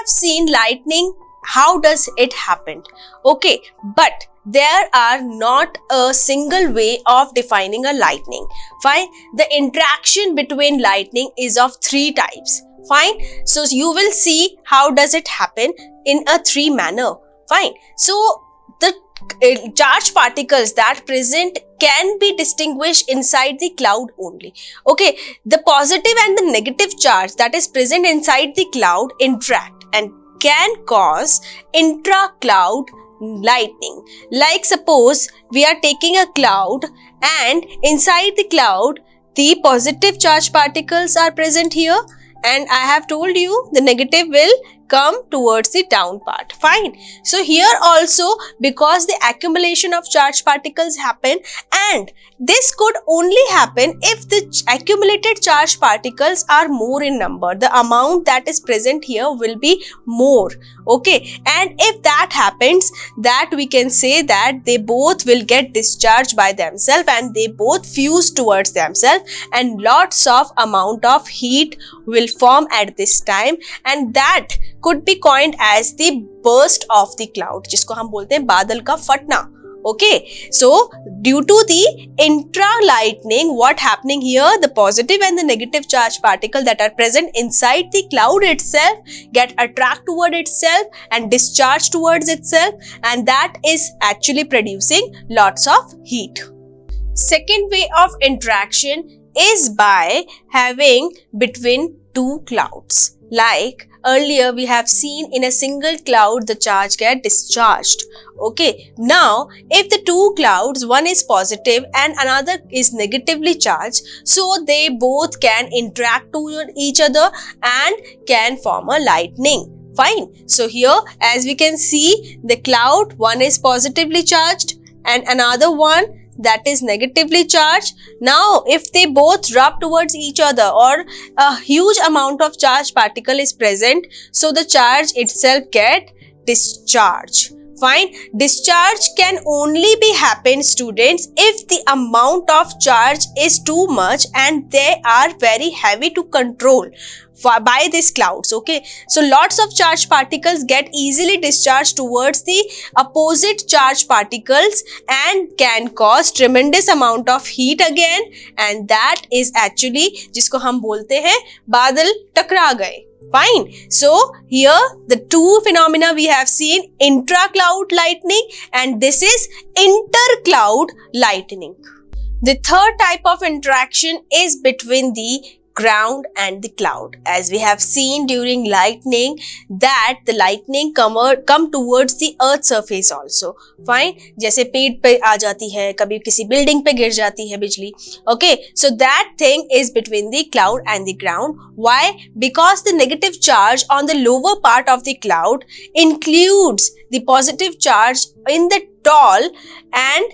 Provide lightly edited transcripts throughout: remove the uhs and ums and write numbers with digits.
have seen lightning, how does it happen? Okay, but there are not a single way of defining a lightning. Fine. The interaction between lightning is of three types. Fine. So you will see how does it happen in a three manner. Fine. So the charged particles that present can be distinguished inside the cloud only. Okay. The positive and the negative charge that is present inside the cloud interact and can cause intra-cloud lightning. Like suppose we are taking a cloud and inside the cloud the positive charge particles are present here, and I have told you the negative will come towards the down part. Fine. So here also, because the accumulation of charged particles happen, and this could only happen if the accumulated charged particles are more in number. The amount that is present here will be more. Okay. And if that happens, that we can say that they both will get discharged by themselves and they both fuse towards themselves, and lots of amount of heat will form at this time, and that could be coined as the burst of the cloud, जिसको हम बोलते हैं बादल का फटना. Okay, so due to the intra lightning, what happening here, the positive and the negative charge particle that are present inside the cloud itself get attract toward itself and discharge towards itself, and that is actually producing lots of heat. Second way of interaction is by having between two clouds. Like earlier we have seen in a single cloud the charge get discharged. Okay, now if the two clouds, one is positive and another is negatively charged, so they both can interact to each other and can form a lightning. Fine. So here as we can see, the cloud, one is positively charged and another one that is negatively charged. Now if they both rub towards each other or a huge amount of charged particle is present, so the charge itself get discharged. Fine. Discharge can only be happen, students, if the amount of charge is too much and they are very heavy to control by these clouds. Okay, so lots of charged particles get easily discharged towards the opposite charged particles and can cause tremendous amount of heat again, and that is actually जिसको हम बोलते हैं बादल टकरा गए. Fine. So here the two phenomena we have seen, intra-cloud lightning and this is inter-cloud lightning. The third type of interaction is between the ground and the cloud. As we have seen during lightning that the lightning come towards the earth surface also. Fine. जैसे पेड़ पे आ जाती है, कभी किसी building पे गिर जाती है बिजली. Okay, so that thing is between the cloud and the ground. Why? Because the negative charge on the lower part of the cloud includes the positive charge in the tall and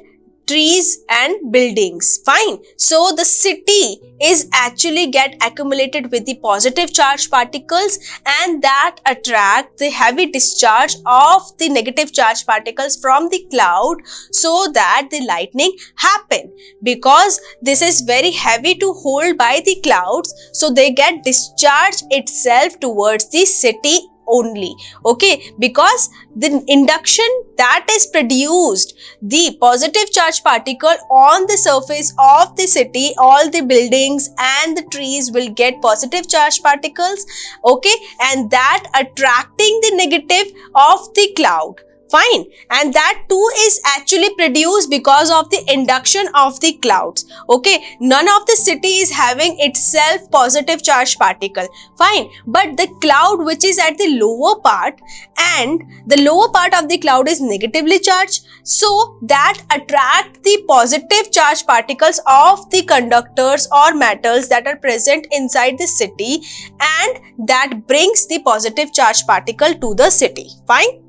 trees and buildings. Fine. So the city is actually get accumulated with the positive charge particles and that attract the heavy discharge of the negative charge particles from the cloud, so that the lightning happen. Because this is very heavy to hold by the clouds, so they get discharged itself towards the city only. Okay, because the induction that is produced, the positive charge particle on the surface of the city, all the buildings and the trees will get positive charge particles. Okay, and that attracting the negative of the cloud. Fine. And that too is actually produced because of the induction of the clouds. Okay. None of the city is having itself positive charge particle. Fine. But the cloud which is at the lower part, and the lower part of the cloud is negatively charged, so that attract the positive charge particles of the conductors or metals that are present inside the city, and that brings the positive charge particle to the city. Fine.